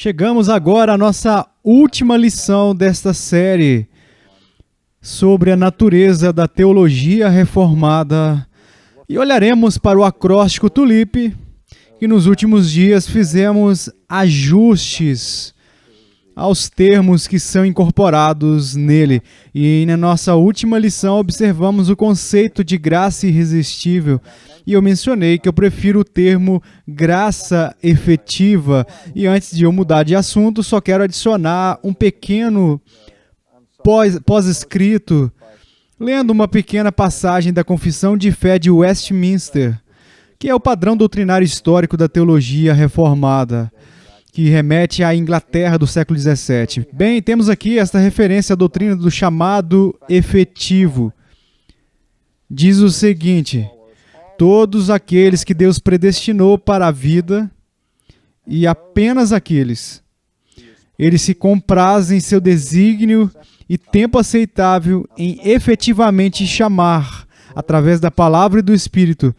Chegamos agora à nossa última lição desta série sobre a natureza da teologia reformada e olharemos para o acróstico Tulip, que nos últimos dias fizemos ajustes aos termos que são incorporados nele. E na nossa última lição observamos o conceito de graça irresistível. E eu mencionei que eu prefiro o termo graça efetiva. E antes de eu mudar de assunto, só quero adicionar um pequeno pós-escrito, lendo uma pequena passagem da Confissão de Fé de Westminster, que é o padrão doutrinário histórico da teologia reformada, que remete à Inglaterra do século XVII. Bem, temos aqui esta referência à doutrina do chamado efetivo. Diz o seguinte: todos aqueles que Deus predestinou para a vida, e apenas aqueles, Ele se compraz em seu desígnio e tempo aceitável em efetivamente chamar, através da palavra e do Espírito,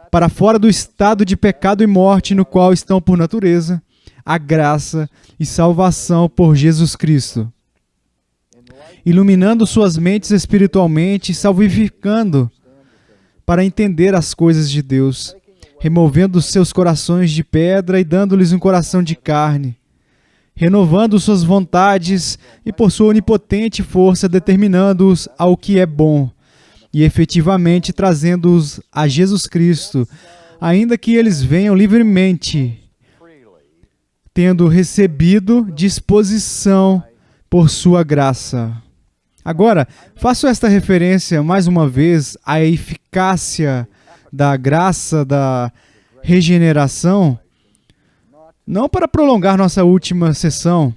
para fora do estado de pecado e morte no qual estão por natureza, a graça e salvação por Jesus Cristo, iluminando suas mentes espiritualmente, salvificando para entender as coisas de Deus, removendo seus corações de pedra e dando-lhes um coração de carne, renovando suas vontades e por sua onipotente força determinando-os ao que é bom e efetivamente trazendo-os a Jesus Cristo, ainda que eles venham livremente, tendo recebido disposição por sua graça. Agora, faço esta referência mais uma vez à eficácia da graça da regeneração, não para prolongar nossa última sessão,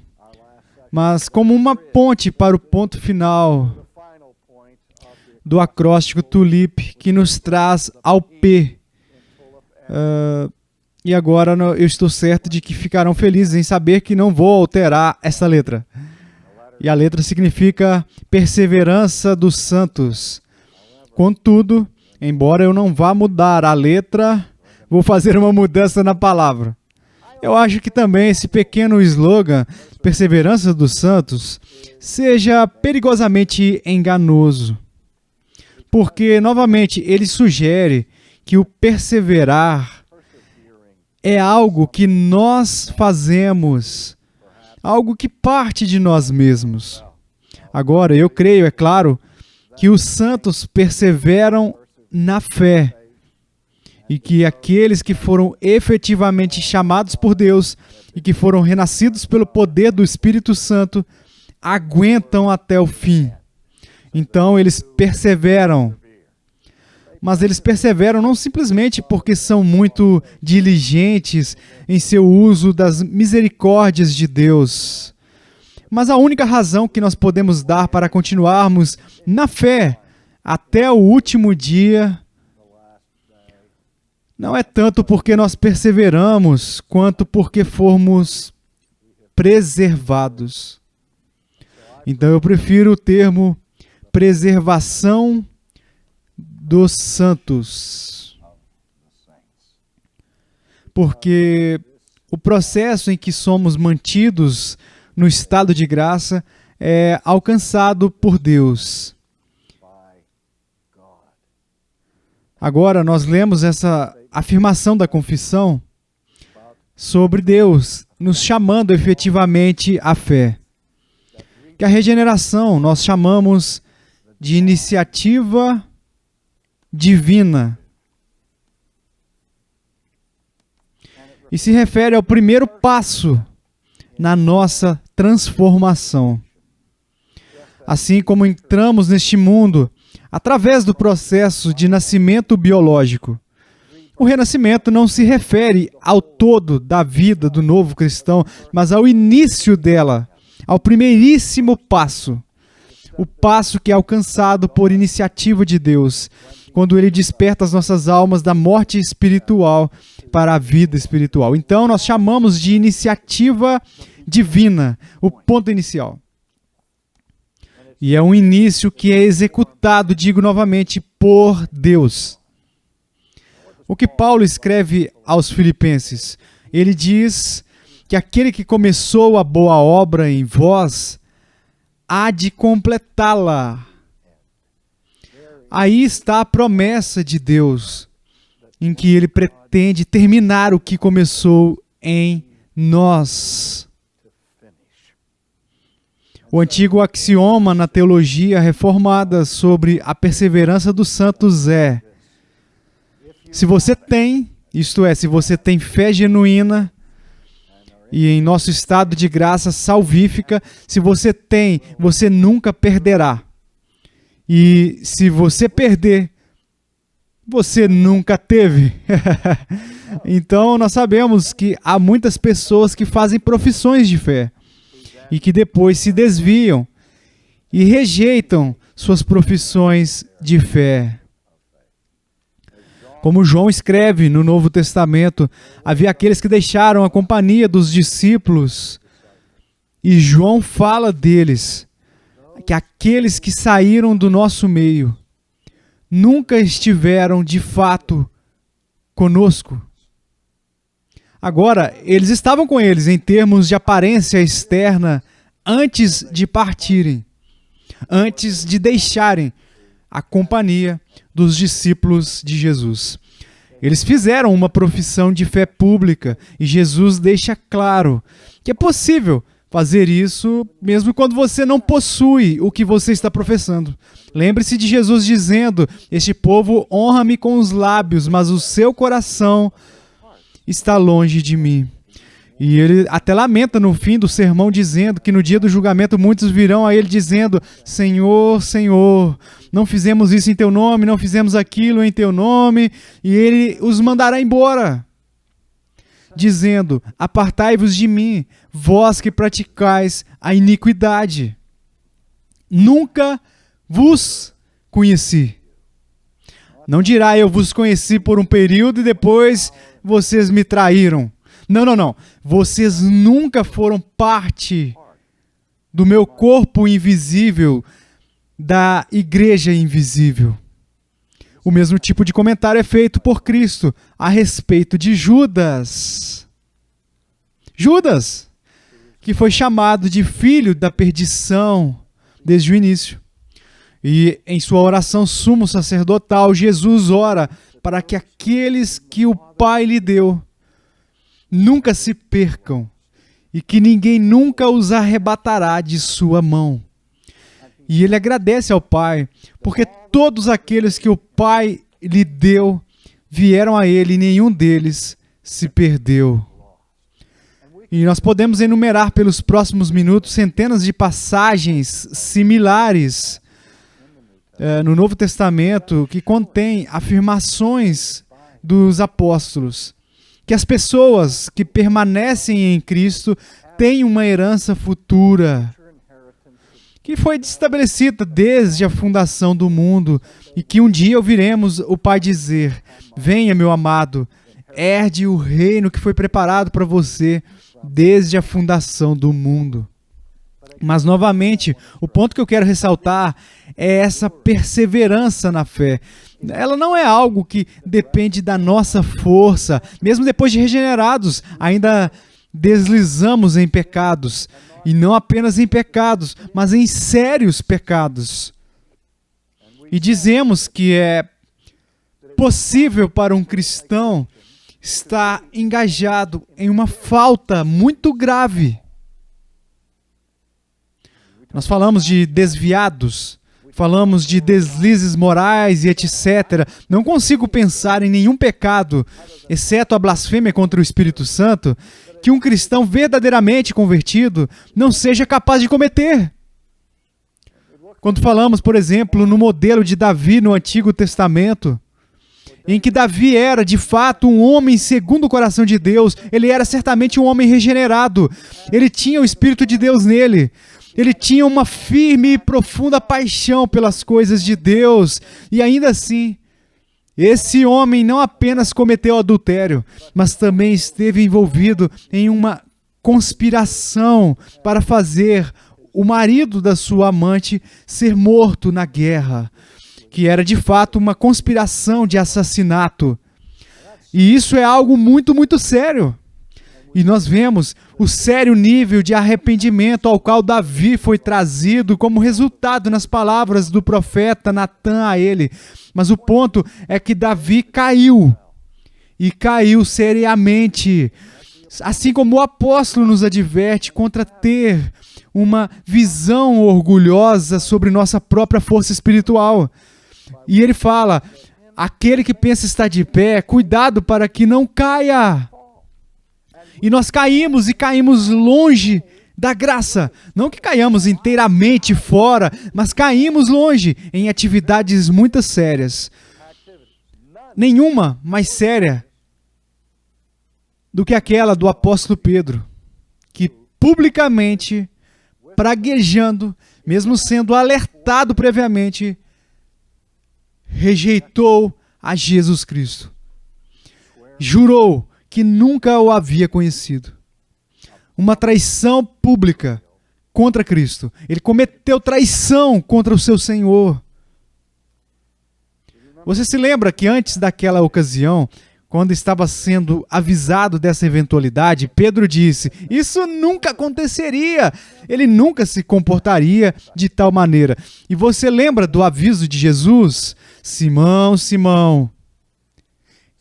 mas como uma ponte para o ponto final do acróstico Tulip, que nos traz ao P. E agora eu estou certo de que ficarão felizes em saber que não vou alterar essa letra. E a letra significa perseverança dos santos. Contudo, embora eu não vá mudar a letra, vou fazer uma mudança na palavra. Eu acho que também esse pequeno slogan, perseverança dos santos, seja perigosamente enganoso. Porque, novamente, ele sugere que o perseverar é algo que nós fazemos, algo que parte de nós mesmos. Agora, eu creio, é claro, que os santos perseveram na fé e que aqueles que foram efetivamente chamados por Deus e que foram renascidos pelo poder do Espírito Santo aguentam até o fim. Então, eles perseveram. Mas eles perseveram não simplesmente porque são muito diligentes em seu uso das misericórdias de Deus. Mas a única razão que nós podemos dar para continuarmos na fé até o último dia não é tanto porque nós perseveramos, quanto porque fomos preservados. Então eu prefiro o termo preservação dos santos. Porque o processo em que somos mantidos no estado de graça é alcançado por Deus. Agora nós lemos essa afirmação da confissão sobre Deus nos chamando efetivamente à fé. Que a regeneração nós chamamos de iniciativa divina. E se refere ao primeiro passo na nossa transformação. Assim como entramos neste mundo através do processo de nascimento biológico, o renascimento não se refere ao todo da vida do novo cristão, mas ao início dela, ao primeiríssimo passo. O passo que é alcançado por iniciativa de Deus, quando Ele desperta as nossas almas da morte espiritual para a vida espiritual. Então, nós chamamos de iniciativa divina, o ponto inicial. E é um início que é executado, digo novamente, por Deus. O que Paulo escreve aos Filipenses? Ele diz que aquele que começou a boa obra em vós há de completá-la. Aí está a promessa de Deus, em que Ele pretende terminar o que começou em nós. O antigo axioma na teologia reformada sobre a perseverança dos santos é: se você tem, isto é, se você tem fé genuína, e em nosso estado de graça salvífica, se você tem, você nunca perderá. E se você perder, você nunca teve. Então nós sabemos que há muitas pessoas que fazem profissões de fé e que depois se desviam e rejeitam suas profissões de fé. Como João escreve no Novo Testamento, havia aqueles que deixaram a companhia dos discípulos, e João fala deles, que aqueles que saíram do nosso meio nunca estiveram de fato conosco. Agora, eles estavam com eles em termos de aparência externa antes de partirem, antes de deixarem a companhia dos discípulos de Jesus. Eles fizeram uma profissão de fé pública e Jesus deixa claro que é possível fazer isso mesmo quando você não possui o que você está professando. Lembre-se de Jesus dizendo: este povo honra-me com os lábios, mas o seu coração está longe de mim. E ele até lamenta no fim do sermão, dizendo que no dia do julgamento muitos virão a ele dizendo: Senhor, Senhor, não fizemos isso em teu nome, não fizemos aquilo em teu nome, e ele os mandará embora, dizendo: apartai-vos de mim, vós que praticais a iniquidade. Nunca vos conheci. Não dirá: eu vos conheci por um período e depois vocês me traíram. Não, não, não. Vocês nunca foram parte do meu corpo invisível, da igreja invisível. O mesmo tipo de comentário é feito por Cristo a respeito de Judas. Judas, que foi chamado de filho da perdição desde o início. E em sua oração sumo sacerdotal, Jesus ora para que aqueles que o Pai lhe deu nunca se percam e que ninguém nunca os arrebatará de sua mão. E ele agradece ao Pai, porque todos aqueles que o Pai lhe deu vieram a ele e nenhum deles se perdeu. E nós podemos enumerar pelos próximos minutos centenas de passagens similares no Novo Testamento que contém afirmações dos apóstolos, que as pessoas que permanecem em Cristo têm uma herança futura, que foi estabelecida desde a fundação do mundo, e que um dia ouviremos o Pai dizer: venha, meu amado, herde o reino que foi preparado para você desde a fundação do mundo. Mas, novamente, o ponto que eu quero ressaltar é essa perseverança na fé. Ela não é algo que depende da nossa força. Mesmo depois de regenerados, ainda deslizamos em pecados. E não apenas em pecados, mas em sérios pecados. E dizemos que é possível para um cristão estar engajado em uma falta muito grave. Nós falamos de desviados, falamos de deslizes morais e etc. Não consigo pensar em nenhum pecado, exceto a blasfêmia contra o Espírito Santo, que um cristão verdadeiramente convertido não seja capaz de cometer. Quando falamos, por exemplo, no modelo de Davi no Antigo Testamento, em que Davi era, de fato, um homem segundo o coração de Deus, ele era certamente um homem regenerado, ele tinha o Espírito de Deus nele, ele tinha uma firme e profunda paixão pelas coisas de Deus, e ainda assim, esse homem não apenas cometeu adultério, mas também esteve envolvido em uma conspiração para fazer o marido da sua amante ser morto na guerra, que era de fato uma conspiração de assassinato. E isso é algo muito, muito sério. E nós vemos o sério nível de arrependimento ao qual Davi foi trazido como resultado nas palavras do profeta Natã a ele. Mas o ponto é que Davi caiu. E caiu seriamente. Assim como o apóstolo nos adverte contra ter uma visão orgulhosa sobre nossa própria força espiritual. E ele fala, aquele que pensa estar de pé, cuidado para que não caia. E nós caímos e caímos longe da graça. Não que caiamos inteiramente fora, mas caímos longe em atividades muito sérias. Nenhuma mais séria do que aquela do apóstolo Pedro, que publicamente, praguejando, mesmo sendo alertado previamente, rejeitou a Jesus Cristo. Jurou que nunca o havia conhecido. Uma traição pública contra Cristo. Ele cometeu traição contra o seu Senhor. Você se lembra que antes daquela ocasião, quando estava sendo avisado dessa eventualidade, Pedro disse, isso nunca aconteceria, ele nunca se comportaria de tal maneira. E você lembra do aviso de Jesus? Simão, Simão,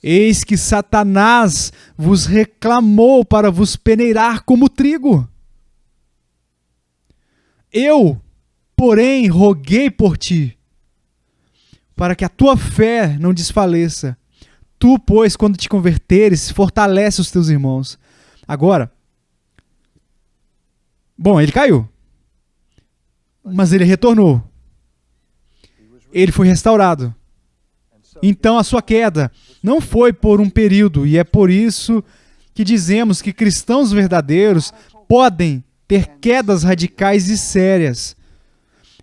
eis que Satanás vos reclamou para vos peneirar como trigo. Eu, porém, roguei por ti, para que a tua fé não desfaleça. Tu, pois, quando te converteres, fortalece os teus irmãos. Agora, bom, ele caiu, mas ele retornou. Ele foi restaurado. Então a sua queda não foi por um período, e é por isso que dizemos que cristãos verdadeiros podem ter quedas radicais e sérias,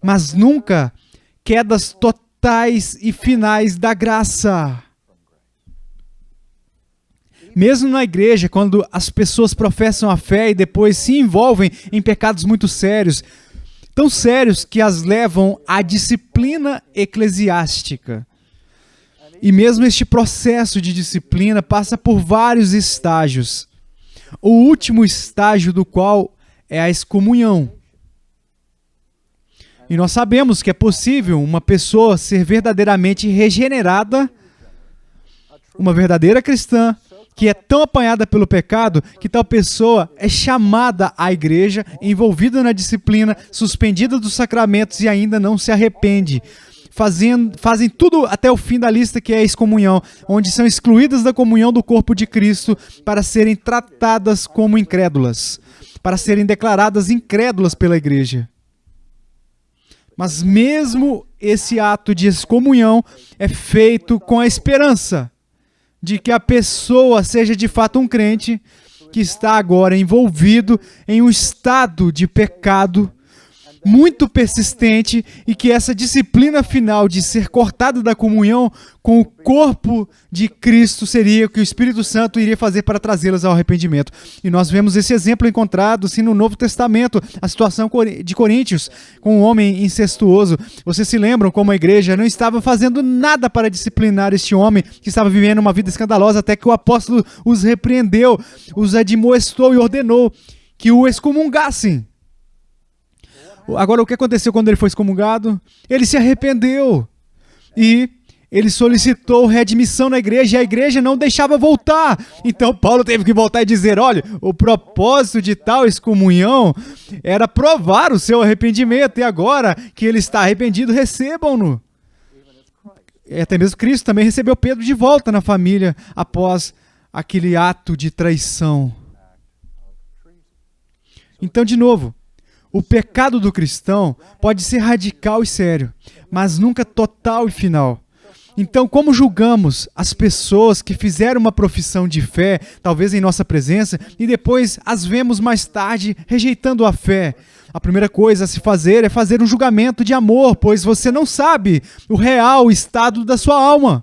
mas nunca quedas totais e finais da graça. Mesmo na igreja, quando as pessoas professam a fé e depois se envolvem em pecados muito sérios, tão sérios que as levam à disciplina eclesiástica. E mesmo este processo de disciplina passa por vários estágios. O último estágio do qual é a excomunhão. E nós sabemos que é possível uma pessoa ser verdadeiramente regenerada, uma verdadeira cristã, que é tão apanhada pelo pecado que tal pessoa é chamada à igreja, envolvida na disciplina, suspendida dos sacramentos e ainda não se arrepende. Fazem tudo até o fim da lista, que é a excomunhão, onde são excluídas da comunhão do corpo de Cristo para serem tratadas como incrédulas, para serem declaradas incrédulas pela igreja. Mas mesmo esse ato de excomunhão é feito com a esperança de que a pessoa seja de fato um crente que está agora envolvido em um estado de pecado muito persistente e que essa disciplina final de ser cortado da comunhão com o corpo de Cristo seria o que o Espírito Santo iria fazer para trazê-las ao arrependimento. E nós vemos esse exemplo encontrado sim, no Novo Testamento, a situação de Coríntios, com um homem incestuoso. Vocês se lembram como a igreja não estava fazendo nada para disciplinar este homem que estava vivendo uma vida escandalosa, até que o apóstolo os repreendeu, os admoestou e ordenou que o excomungassem. Agora, o que aconteceu quando ele foi excomungado? Ele se arrependeu e ele solicitou readmissão na igreja e a igreja não deixava voltar. Então, Paulo teve que voltar e dizer, olha, o propósito de tal excomunhão era provar o seu arrependimento e agora que ele está arrependido, recebam-no. E até mesmo Cristo também recebeu Pedro de volta na família após aquele ato de traição. Então, de novo, o pecado do cristão pode ser radical e sério, mas nunca total e final. Então, como julgamos as pessoas que fizeram uma profissão de fé, talvez em nossa presença, e depois as vemos mais tarde rejeitando a fé? A primeira coisa a se fazer é fazer um julgamento de amor, pois você não sabe o real estado da sua alma.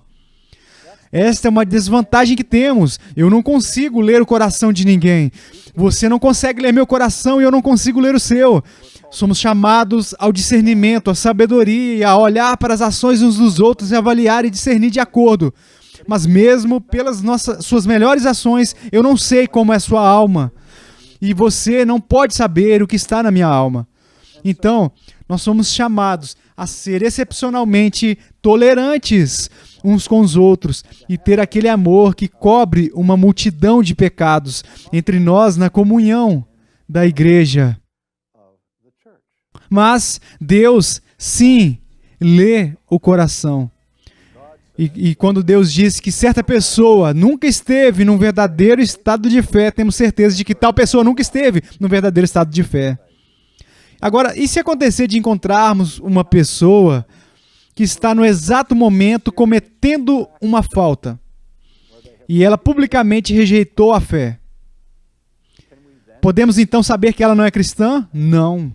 Esta é uma desvantagem que temos. Eu não consigo ler o coração de ninguém. Você não consegue ler meu coração e eu não consigo ler o seu. Somos chamados ao discernimento, à sabedoria, a olhar para as ações uns dos outros e avaliar e discernir de acordo. Mas mesmo pelas suas melhores ações, eu não sei como é sua alma. E você não pode saber o que está na minha alma. Então, nós somos chamados a ser excepcionalmente tolerantes uns com os outros e ter aquele amor que cobre uma multidão de pecados entre nós na comunhão da igreja. Mas Deus, sim, lê o coração. E quando Deus diz que certa pessoa nunca esteve num verdadeiro estado de fé, temos certeza de que tal pessoa nunca esteve num verdadeiro estado de fé. Agora, e se acontecer de encontrarmos uma pessoa que está no exato momento cometendo uma falta e ela publicamente rejeitou a fé? Podemos então saber que ela não é cristã? Não.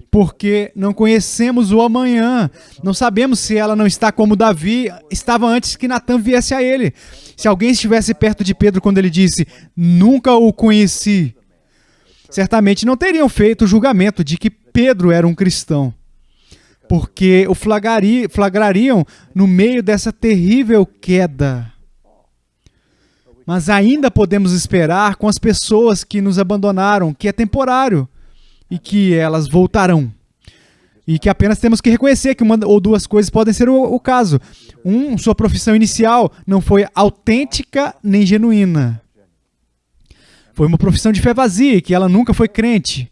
Porque não conhecemos o amanhã. Não sabemos se ela não está como Davi estava antes que Natã viesse a ele. Se alguém estivesse perto de Pedro quando ele disse, nunca o conheci, certamente não teriam feito o julgamento de que Pedro era um cristão. Porque o flagrariam no meio dessa terrível queda. Mas ainda podemos esperar com as pessoas que nos abandonaram, que é temporário. E que elas voltarão. E que apenas temos que reconhecer que uma ou duas coisas podem ser o caso. Sua profissão inicial não foi autêntica nem genuína. Foi uma profissão de fé vazia, que ela nunca foi crente.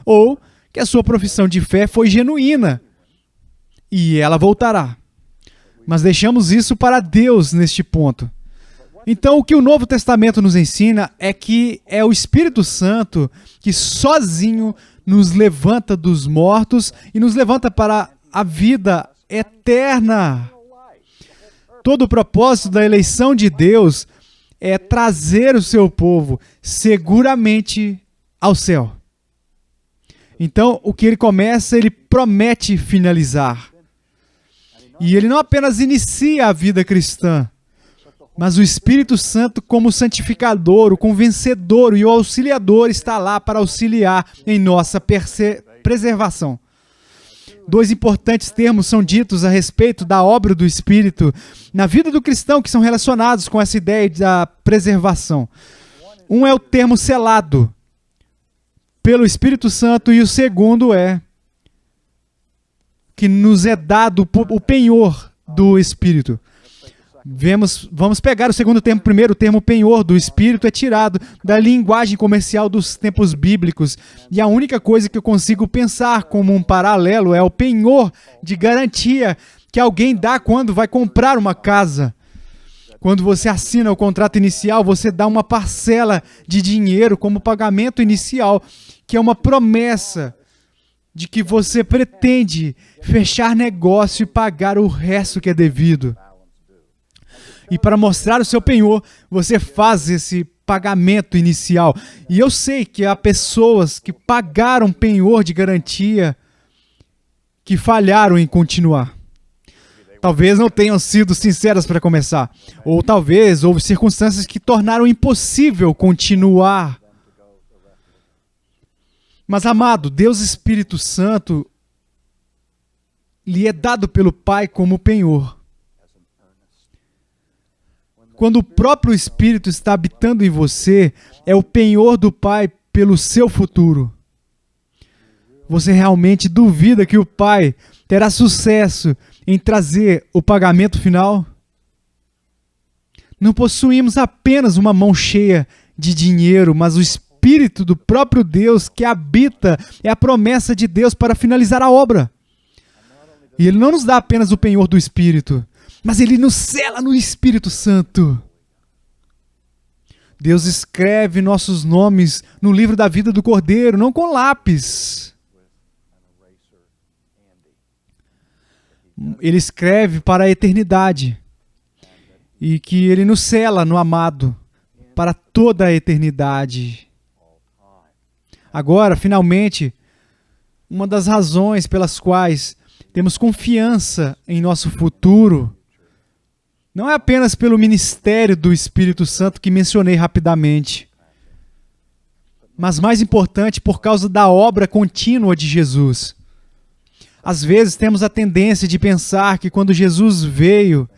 Ou que a sua profissão de fé foi genuína. E ela voltará. Mas deixamos isso para Deus neste ponto. Então, o que o Novo Testamento nos ensina é que é o Espírito Santo que sozinho nos levanta dos mortos e nos levanta para a vida eterna. Todo o propósito da eleição de Deus é trazer o seu povo seguramente ao céu. Então, o que ele começa, ele promete finalizar. E ele não apenas inicia a vida cristã, mas o Espírito Santo, como santificador, o convencedor e o auxiliador, está lá para auxiliar em nossa preservação. Dois importantes termos são ditos a respeito da obra do Espírito na vida do cristão, que são relacionados com essa ideia da preservação. Um é o termo selado pelo Espírito Santo e o segundo é que nos é dado o penhor do Espírito. Vamos pegar o segundo termo primeiro. O termo penhor do Espírito é tirado da linguagem comercial dos tempos bíblicos. E a única coisa que eu consigo pensar como um paralelo é o penhor de garantia que alguém dá quando vai comprar uma casa. Quando você assina o contrato inicial, você dá uma parcela de dinheiro como pagamento inicial, que é uma promessa de que você pretende fechar negócio e pagar o resto que é devido. E para mostrar o seu penhor, você faz esse pagamento inicial. E eu sei que há pessoas que pagaram penhor de garantia que falharam em continuar. Talvez não tenham sido sinceras para começar. Ou talvez houve circunstâncias que tornaram impossível continuar. Mas, amado, Deus Espírito Santo lhe é dado pelo Pai como penhor. Quando o próprio Espírito está habitando em você, é o penhor do Pai pelo seu futuro. Você realmente duvida que o Pai terá sucesso em trazer o pagamento final? Não possuímos apenas uma mão cheia de dinheiro, mas o Espírito do próprio Deus que habita é a promessa de Deus para finalizar a obra. E Ele não nos dá apenas o penhor do Espírito, mas Ele nos sela no Espírito Santo. Deus escreve nossos nomes no livro da vida do Cordeiro, não com lápis. Ele escreve para a eternidade. E que Ele nos sela no amado para toda a eternidade. Agora, finalmente, uma das razões pelas quais temos confiança em nosso futuro não é apenas pelo ministério do Espírito Santo que mencionei rapidamente, mas mais importante, por causa da obra contínua de Jesus. Às vezes temos a tendência de pensar que quando Jesus veio,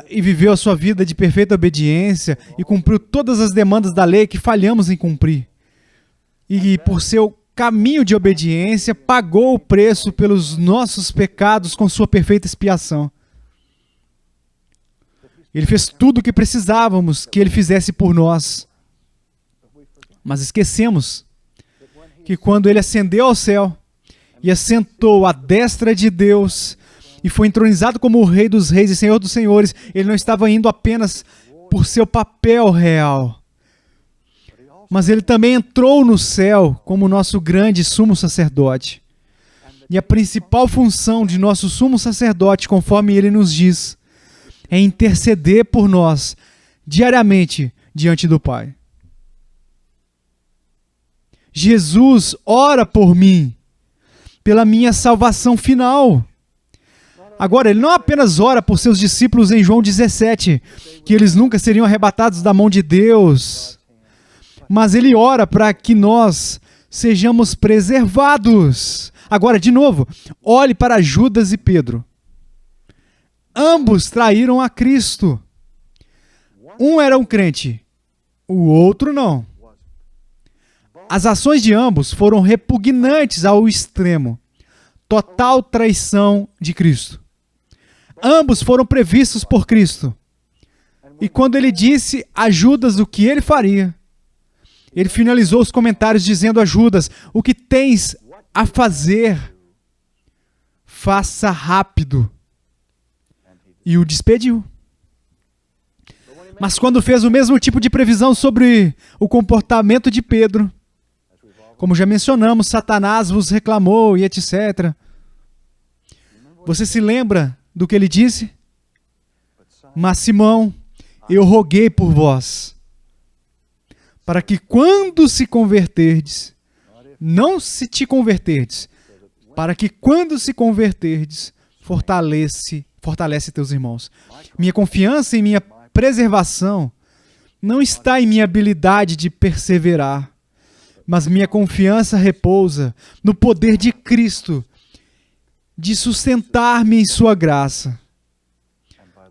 e viveu a sua vida de perfeita obediência e cumpriu todas as demandas da lei que falhamos em cumprir. E por seu caminho de obediência, pagou o preço pelos nossos pecados com sua perfeita expiação. Ele fez tudo o que precisávamos que ele fizesse por nós. Mas esquecemos que quando ele ascendeu ao céu e assentou à destra de Deus e foi entronizado como o Rei dos Reis e Senhor dos Senhores, ele não estava indo apenas por seu papel real, mas ele também entrou no céu como nosso grande sumo sacerdote. E a principal função de nosso sumo sacerdote, conforme ele nos diz, é interceder por nós diariamente diante do Pai. Jesus ora por mim, pela minha salvação final. Agora, ele não apenas ora por seus discípulos em João 17, que eles nunca seriam arrebatados da mão de Deus, mas ele ora para que nós sejamos preservados. Agora, de novo, olhe para Judas e Pedro. Ambos traíram a Cristo. Um era um crente, o outro não. As ações de ambos foram repugnantes ao extremo. Total traição de Cristo. Ambos foram previstos por Cristo. E quando ele disse a Judas o que ele faria, ele finalizou os comentários dizendo a Judas: o que tens a fazer, faça rápido. E o despediu. Mas quando fez o mesmo tipo de previsão sobre o comportamento de Pedro, como já mencionamos, Satanás vos reclamou e etc. Você se lembra do que ele disse? Mas Simão, eu roguei por vós, para que quando se converterdes, não se te converterdes, para que quando se converterdes, fortalece teus irmãos. Minha confiança em minha preservação não está em minha habilidade de perseverar, mas minha confiança repousa no poder de Cristo, de sustentar-me em sua graça,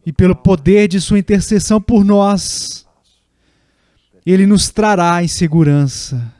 e pelo poder de sua intercessão por nós, ele nos trará em segurança.